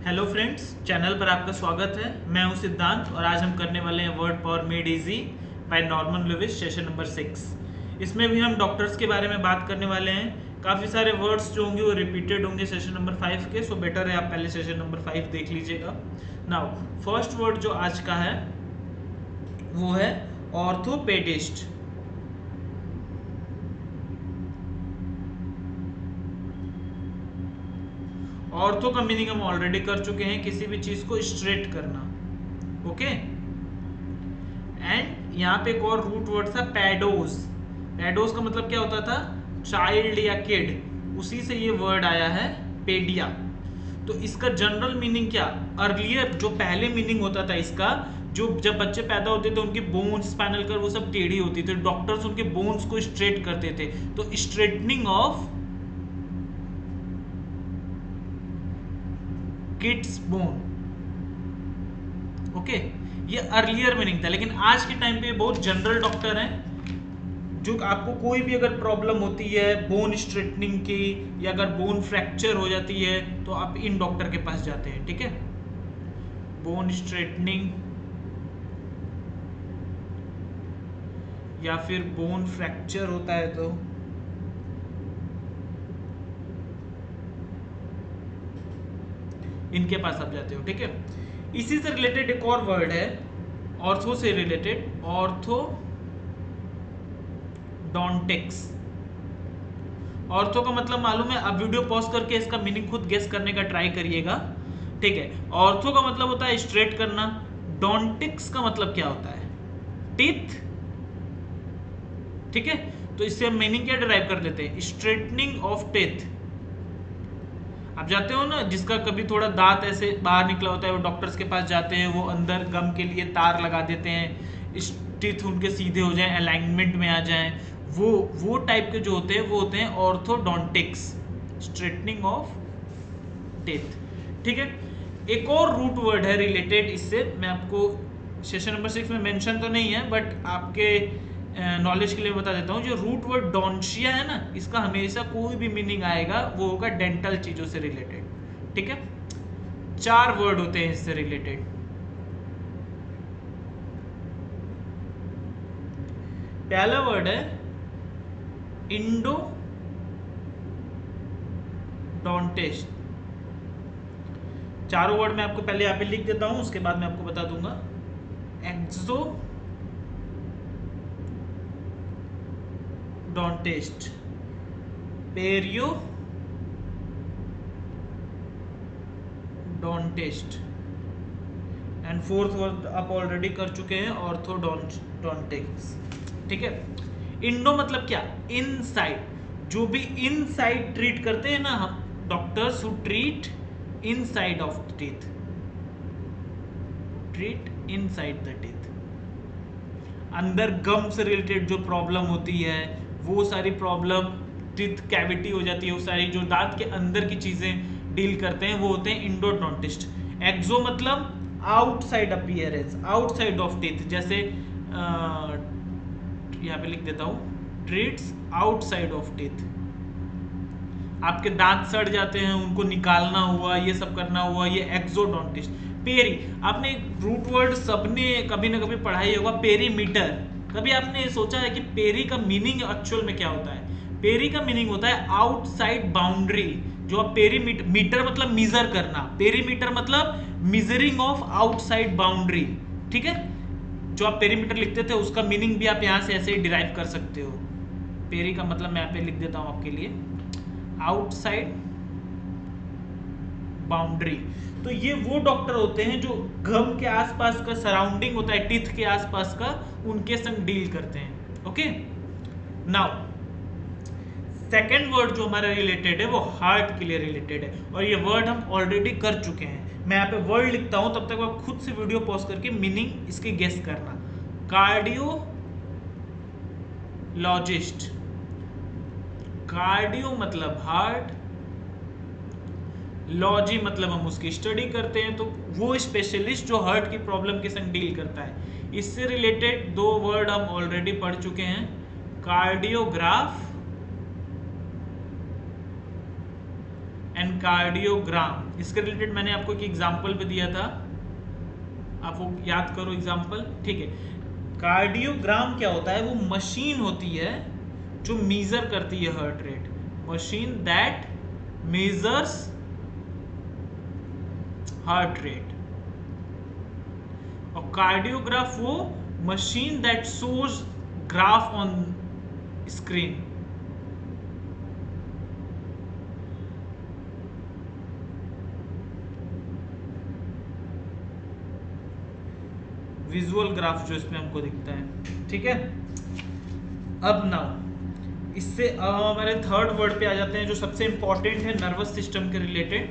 Hello friends, channel पर आपका स्वागत है। मैं हूं सिद्धांत और आज हम करने वाले हैं Word Power Made Easy by Norman Lewis session number 6। इसमें भी हम डॉक्टर्स के बारे में बात करने वाले हैं। काफ़ी सारे वर्ड्स जो होंगे वो रिपीटेड होंगे सेशन नंबर 5 के, सो बेटर है आप पहले सेशन नंबर 5 देख लीजिएगा। नाउ फर्स्ट वर्ड जो आज का है वो है ऑर्थोपेडिस्ट। ऑर्थो का मीनिंग हम ऑलरेडी कर चुके हैं, किसी भी चीज को स्ट्रेट करना। ओके, एंड यहाँ पे एक और रूट वर्ड था पैडोज। पैडोज का मतलब क्या होता था? चाइल्ड या किड, उसी से ये वर्ड आया है पेडिया। तो इसका जनरल मीनिंग क्या? अर्लियर जो पहले मीनिंग होता था इसका, जो जब बच्चे पैदा होते थे उनकी बोन्स, स्पाइनल कर्व वो सब टेढ़ी होती थी, डॉक्टर्स उनके बोन्स को स्ट्रेट करते थे। तो straightening of kids bone. Okay, ये अर्लियर मीनिंग था, लेकिन आज के टाइम पे बहुत जनरल डॉक्टर हैं जो आपको कोई भी अगर प्रॉब्लम होती है बोन स्ट्रेटनिंग की, या अगर बोन फ्रैक्चर हो जाती है तो आप इन डॉक्टर के पास जाते हैं। ठीक है, बोन स्ट्रेटनिंग या फिर बोन फ्रैक्चर होता है तो इनके पास आप जाते हो। ठीक है, इसी से रिलेटेड एक और वर्ड है ऑर्थो से रिलेटेड, ऑर्थोडोंटिक्स। ऑर्थो का मतलब मालूम है? अब वीडियो पॉज करके इसका मीनिंग खुद गेस करने का ट्राई करिएगा। ठीक है, ऑर्थो का मतलब होता है स्ट्रेट करना। डोंटिक्स का मतलब क्या होता है? टीथ। ठीक है, तो इससे हम मीनिंग क्या डिराइव कर लेते हैं? Straightening of teeth. आप जाते हो ना, जिसका कभी थोड़ा दांत ऐसे बाहर निकला होता है, वो डॉक्टर्स के पास जाते हैं, वो अंदर गम के लिए तार लगा देते हैं, टीथ उनके सीधे हो जाएं, अलाइनमेंट में आ जाएं। वो टाइप के जो होते हैं वो होते हैं ऑर्थोडोंटिक्स, स्ट्रेटनिंग ऑफ टीथ। ठीक है, एक और रूट वर्ड है रिलेटेड इससे, मैं आपको सेशन नंबर 6 में मेंशन तो नहीं है बट आपके नॉलेज के लिए बता देता हूँ। जो रूट वर्ड डॉन्शिया है ना, इसका हमेशा कोई भी मीनिंग आएगा वो होगा डेंटल चीजों से रिलेटेड। ठीक है, 4 वर्ड होते हैं इससे रिलेटेड। पहला वर्ड है इंडोडोंटिस्ट। चारों वर्ड मैं आपको पहले यहाँ पे लिख देता हूँ, उसके बाद मैं आपको बता दूंगा। एक्सोडोंटिस्ट, पेरियोडोंटिस्ट, एंड फोर्थ वर्ड आप ऑलरेडी कर चुके हैं ऑर्थोडोंटिक्स। ठीक है, इंडो मतलब क्या? इनसाइड। जो भी इनसाइड ट्रीट करते हैं ना हम doctors, who treat inside of the teeth, treat inside the teeth. अंदर गम से रिलेटेड जो प्रॉब्लम होती है, वो सारी प्रॉब्लम, टीथ कैविटी हो जाती है, वो सारी जो दांत के अंदर की चीजें डील करते हैं वो होते हैं इंडोडोंटिस्ट। एक्सो मतलब outside appearance, outside of teeth. जैसे यहाँ पे लिख देता हूँ, ट्रीट्स आउटसाइड ऑफ टीथ। आपके दांत सड़ जाते हैं, उनको निकालना हुआ, ये सब करना हुआ, ये एक्सोडोंटिस्ट। पेरी, आपने रूट वर्ड सबने कभी ना कभी पढ़ाई होगा, पेरीमीटर। कभी आपने सोचा है कि पेरी का मीनिंग एक्चुअल में क्या होता है? पेरी का मीनिंग होता है आउटसाइड बाउंड्री। जो आप पेरीमीटर, मीटर मतलब मीजर करना, पेरीमीटर मतलब मीजरिंग ऑफ आउटसाइड बाउंड्री। ठीक है, जो आप पेरीमीटर लिखते थे उसका मीनिंग भी आप यहाँ से ऐसे ही डिराइव कर सकते हो। पेरी का मतलब मैं यहाँ पे लिख देता हूँ आपके लिए, आउटसाइड बाउंड्री। तो ये वो डॉक्टर होते हैं जो गम के आसपास का सराउंडिंग होता है, टीथ के आसपास का, उनके संग डील करते हैं। ओके, नाउ सेकेंड वर्ड जो हमारा रिलेटेड है वो हार्ट के लिए रिलेटेड है, और ये वर्ड हम ऑलरेडी कर चुके हैं। मैं यहाँ पे वर्ड लिखता हूं, तब तक आप खुद से वीडियो पॉज करके मीनिंग इसके गेस करना। कार्डियोलॉजिस्ट। कार्डियो मतलब हार्ट, लॉजी मतलब हम उसकी स्टडी करते हैं, तो वो स्पेशलिस्ट जो हार्ट की प्रॉब्लम के संग डील करता है। इससे रिलेटेड 2 वर्ड हम ऑलरेडी पढ़ चुके हैं, कार्डियोग्राफ एंड एंड कार्डियोग्राम। इसके रिलेटेड मैंने आपको एक एग्जांपल भी दिया था, आप वो याद करो एग्जांपल, ठीक है। कार्डियोग्राम क्या होता है? वो मशीन होती है जो मेजर करती है heart rate, machine that measures heart rate. और कार्डियोग्राफ वो machine that shows graph on screen. Visual graph जो इसमें हमको दिखता है, ठीक है। अब नाउ इससे अब हमारे थर्ड वर्ड पे आ जाते हैं जो सबसे इंपॉर्टेंट है नर्वस सिस्टम के रिलेटेड।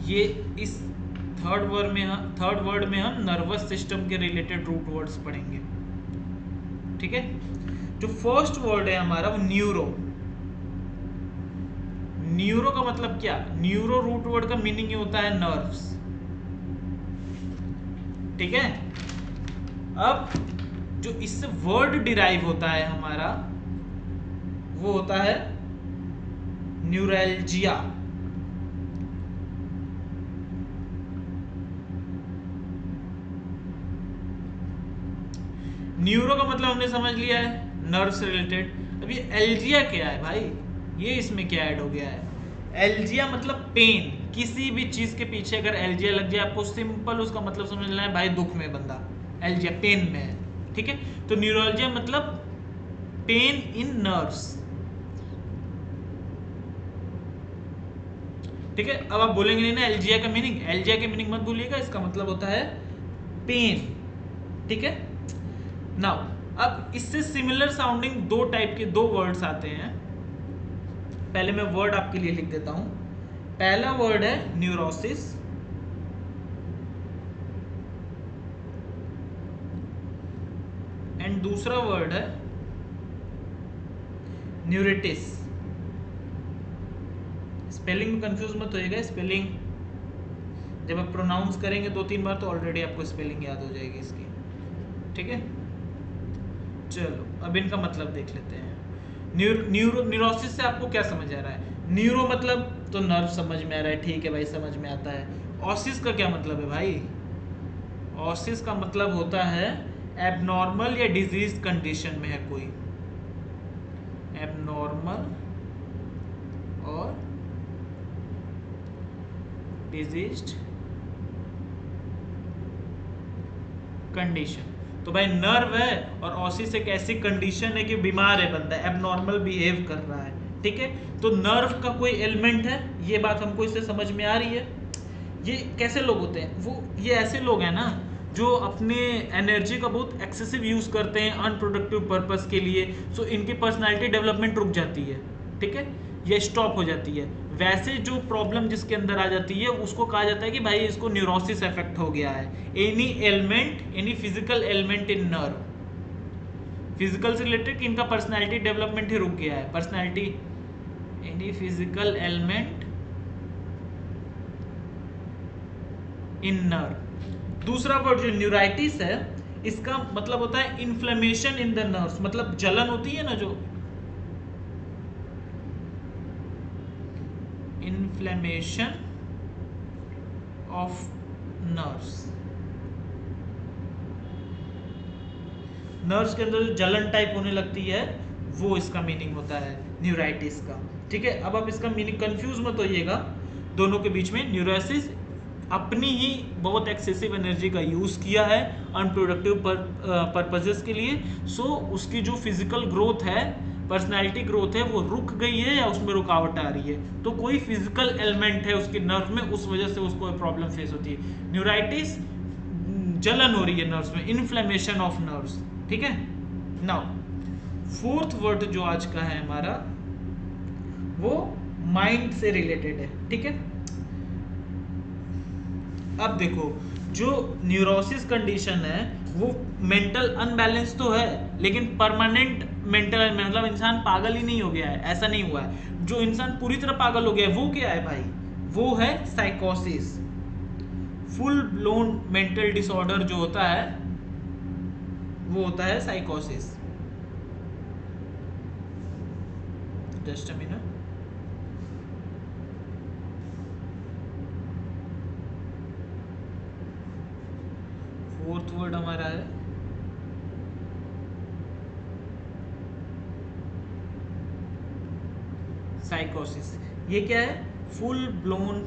ये इस थर्ड वर्ड में हम नर्वस सिस्टम के रिलेटेड रूट वर्ड्स पढ़ेंगे, ठीक है। जो फर्स्ट वर्ड है हमारा वो न्यूरो। न्यूरो का मतलब क्या? न्यूरो रूट वर्ड का मीनिंग ये होता है नर्व्स, ठीक है। अब जो इससे वर्ड डिराइव होता है हमारा वो होता है न्यूरैल्जिया। न्यूरो का मतलब हमने समझ लिया है नर्व से रिलेटेड। अब ये एल्जिया क्या है भाई? ये इसमें क्या ऐड हो गया है? एल्जिया मतलब पेन। किसी भी चीज के पीछे अगर एल्जिया लग जाए आपको सिंपल उसका मतलब समझना है भाई दुख में बंदा, एल्जिया पेन में है, ठीक है। तो न्यूरोलजिया मतलब पेन इन नर्व्स, ठीक है। अब आप बोलेंगे नहीं ना एल्जिया का मीनिंग, एल्जिया के मीनिंग मत भूलिएगा, इसका मतलब होता है पेन, ठीक है। नाउ अब इससे सिमिलर साउंडिंग दो टाइप के दो वर्ड्स आते हैं। पहले मैं वर्ड आपके लिए लिख देता हूं। पहला वर्ड है न्यूरोसिस, एंड दूसरा वर्ड है न्यूरेटिस। स्पेलिंग में कंफ्यूज मत होइएगा, स्पेलिंग जब आप प्रोनाउंस करेंगे 2-3 बार तो ऑलरेडी आपको स्पेलिंग याद हो जाएगी इसकी, ठीक है। चलो अब इनका मतलब देख लेते हैं। न्यूरोसिस से आपको क्या समझ आ रहा है? न्यूरो मतलब तो नर्व समझ में आ रहा है, ठीक है भाई, समझ में आता है। ऑसिस का क्या मतलब है भाई? ऑसिस का मतलब होता है एबनॉर्मल या डिजीज कंडीशन में है कोई, एबनॉर्मल और डिजीज्ड कंडीशन। तो भाई नर्व है और ऑसिस एक ऐसी कंडीशन है कि बीमार है बंदा, एबनॉर्मल बिहेव कर रहा है, ठीक है। तो नर्व का कोई एलिमेंट है, ये बात हमको इससे समझ में आ रही है। ये कैसे लोग होते हैं? वो ये ऐसे लोग हैं ना जो अपने एनर्जी का बहुत एक्सेसिव यूज करते हैं अनप्रोडक्टिव पर्पस के लिए, सो इनकी पर्सनालिटी डेवलपमेंट रुक जाती है, ठीक है, ये स्टॉप हो जाती है। वैसे जो प्रॉब्लम जिसके अंदर आ जाती है उसको कहा जाता है कि भाई इसको न्यूरोसिस इफेक्ट हो गया है। Any element, any physical element in nerve, physical से रिलेटेड इनका पर्सनालिटी डेवलपमेंट ही रुक गया है। Personality, any physical element in nerve. दूसरा वर्ड जो न्यूराइटिस है, इसका मतलब होता है इन्फ्लेमेशन इन द नर्व्स, मतलब जलन होती है ना, जो इन्फ्लेमेशन ऑफ नर्व्स, नर्व्स के अंदर जो जलन टाइप होने लगती है वो इसका मीनिंग होता है न्यूराइटिस का, ठीक है। अब आप इसका मीनिंग कंफ्यूज मत होइएगा दोनों के बीच में। न्यूरोसिस अपनी ही बहुत एक्सेसिव एनर्जी का यूज़ किया है अनप्रोडक्टिव पर्पजेस के लिए, सो उसकी जो फिजिकल ग्रोथ है, पर्सनालिटी ग्रोथ है, वो रुक गई है या उसमें रुकावट आ रही है। तो कोई फिजिकल एलिमेंट है उसके नर्व में, उस वजह से उसको प्रॉब्लम फेस होती है। न्यूराइटिस जलन हो रही है नर्व्स में, इन्फ्लेमेशन ऑफ नर्व्स, ठीक है। नाउ फोर्थ वर्ड जो आज का है हमारा वो माइंड से रिलेटेड है, ठीक है। अब देखो जो न्यूरोसिस कंडीशन है वो मेंटल अनबैलेंस तो है, लेकिन परमानेंट मेंटल, मतलब इंसान पागल ही नहीं हो गया है, ऐसा नहीं हुआ है। जो इंसान पूरी तरह पागल हो गया है वो क्या है भाई? वो है साइकोसिस। फुल ब्लोन मेंटल डिसऑर्डर जो होता है वो होता है साइकोसिस। Just a minute. Fourth word हमारा है साइकोसिस। ये क्या है? Full blown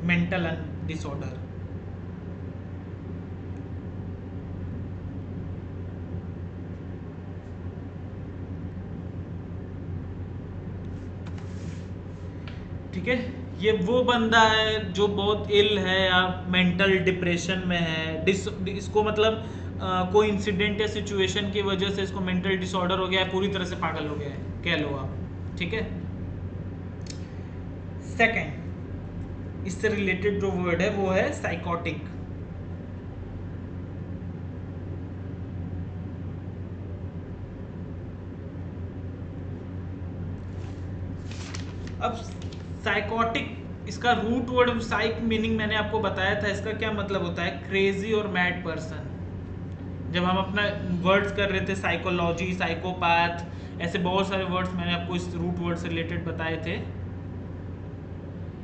mental disorder. ठीक है, ये वो बंदा है जो बहुत इल है या मेंटल डिप्रेशन में है। इसको मतलब कोई इंसिडेंट या सिचुएशन की वजह से इसको मेंटल डिसऑर्डर हो गया है, पूरी तरह से पागल हो गया है, कह लो आप। ठीक है। सेकंड, इससे रिलेटेड जो वर्ड है वो है साइकोटिक। अब साइकोटिक, इसका रूट वर्ड साइक मीनिंग मैंने आपको बताया था, इसका क्या मतलब होता है? क्रेजी और मैड पर्सन। जब हम अपना वर्ड्स कर रहे थे, साइकोलॉजी, साइकोपैथ, ऐसे बहुत सारे वर्ड्स मैंने आपको इस रूट वर्ड से रिलेटेड बताए थे।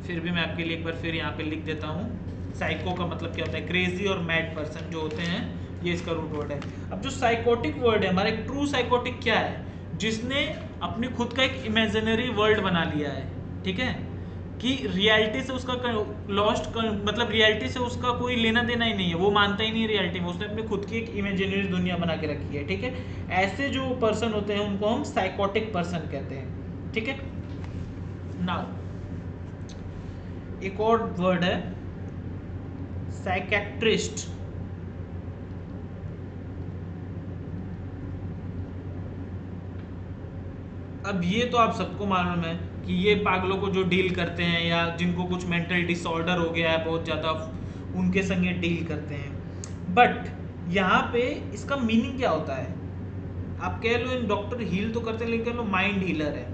फिर भी मैं आपके लिए एक बार फिर यहाँ पे लिख देता हूँ। साइको का मतलब क्या होता है? क्रेजी और मैड पर्सन जो होते हैं, ये इसका रूट वर्ड है। अब जो साइकोटिक वर्ड है हमारा, एक ट्रू साइकोटिक क्या है? जिसने अपनी खुद का एक इमेजिनरी वर्ल्ड बना लिया है। ठीक है, कि रियलिटी से उसका लॉस्ट, मतलब रियलिटी से उसका कोई लेना देना ही नहीं है, वो मानता ही नहीं रियलिटी में, उसने अपनी खुद की एक इमेजिनरी दुनिया बना के रखी है। ठीक है, ऐसे जो पर्सन होते हैं उनको हम साइकोटिक पर्सन कहते हैं। ठीक है। नाउ एक और वर्ड है साइकेट्रिस्ट। अब ये तो आप सबको मालूम है कि ये पागलों को जो डील करते हैं या जिनको कुछ मेंटल डिसऑर्डर हो गया है बहुत ज़्यादा, उनके संग ये डील करते हैं। बट यहाँ पे इसका मीनिंग क्या होता है? आप कह लो इन डॉक्टर हील तो करते हैं, लेकिन कह लो माइंड हीलर है,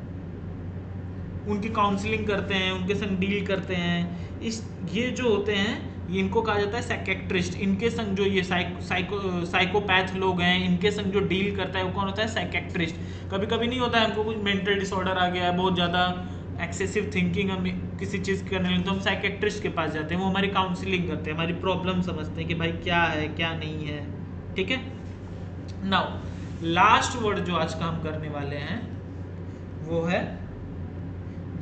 उनकी काउंसलिंग करते हैं, उनके संग डील करते हैं। ये जो होते हैं, ये इनको कहा जाता है साइकेट्रिस्ट। इनके संग जो ये साइकोपैथ लोग हैं, इनके संग जो डील करता है वो कौन होता है? साइकेट्रिस्ट। कभी कभी नहीं होता है हमको कुछ मेंटल डिसऑर्डर आ गया है, बहुत ज़्यादा एक्सेसिव थिंकिंग हम किसी चीज़ करने लगे, तो हम साइकेट्रिस्ट के पास जाते हैं। वो हमारी काउंसलिंग करते हैं, हमारी प्रॉब्लम समझते हैं कि भाई क्या है क्या नहीं है। ठीक है। नाउ लास्ट वर्ड जो आज का हम करने वाले हैं वो है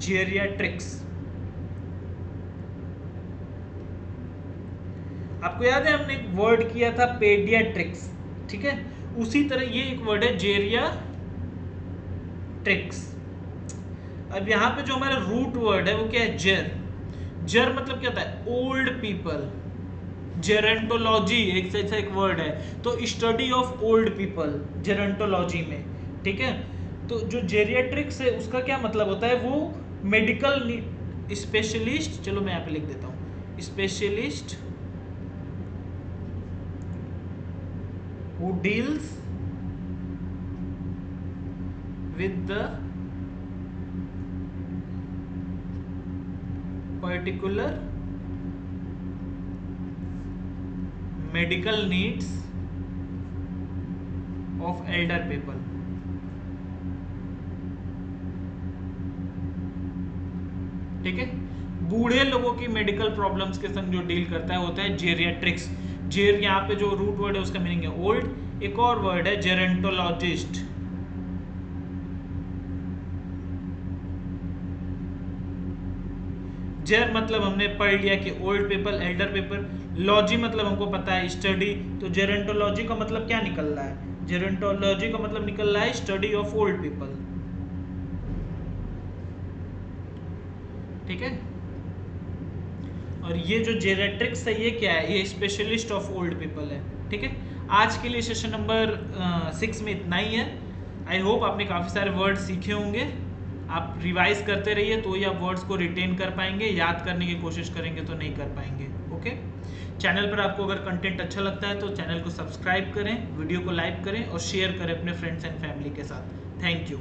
जेरियाट्रिक्स। आपको याद है हमने एक वर्ड किया था पेडियाट्रिक्स। ठीक है, उसी तरह ये एक वर्ड है जेरियाट्रिक्स। अब यहाँ पे जो हमारा रूट वर्ड है वो क्या है? जर। जर मतलब क्या होता है? Old people. जेरेंटोलॉजी एक से एक वर्ड है, तो study of old people gerontology में। ठीक है, तो जो जेरियाट्रिक्स है उसका क्या मतलब होता है? वो मेडिकल स्पेशलिस्ट, चलो मैं यहाँ पे लिख देता हूँ, specialist who deals with the particular medical needs of elder people। ठीक है, बूढ़े लोगों की मेडिकल प्रॉब्लम्स के संग जो डील करता है होता है जेरियाट्रिक्स। जेर यहाँ पे जो रूट वर्ड है उसका मीनिंग है ओल्ड। एक और वर्ड है जेरेंटोलॉजिस्ट। जेर मतलब हमने पढ़ लिया कि old people, Elder people. Logy मतलब हमको पता है स्टडी, तो जेरेंटोलॉजी का मतलब क्या निकल रहा है? जेरेंटोलॉजी का मतलब निकल रहा है स्टडी ऑफ ओल्ड पीपल। ठीक है, और ये जो जेरेट्रिक्स है ये क्या है? ये स्पेशलिस्ट ऑफ ओल्ड पीपल है। ठीक है, आज के लिए सेशन नंबर 6 में इतना ही है। आई होप आपने काफ़ी सारे वर्ड सीखे होंगे। आप रिवाइज करते रहिए तो ही आप वर्ड्स को रिटेन कर पाएंगे, याद करने की कोशिश करेंगे तो नहीं कर पाएंगे। ओके, चैनल पर आपको अगर कंटेंट अच्छा लगता है तो चैनल को सब्सक्राइब करें, वीडियो को लाइक करें और शेयर करें अपने फ्रेंड्स एंड फैमिली के साथ। Thank you.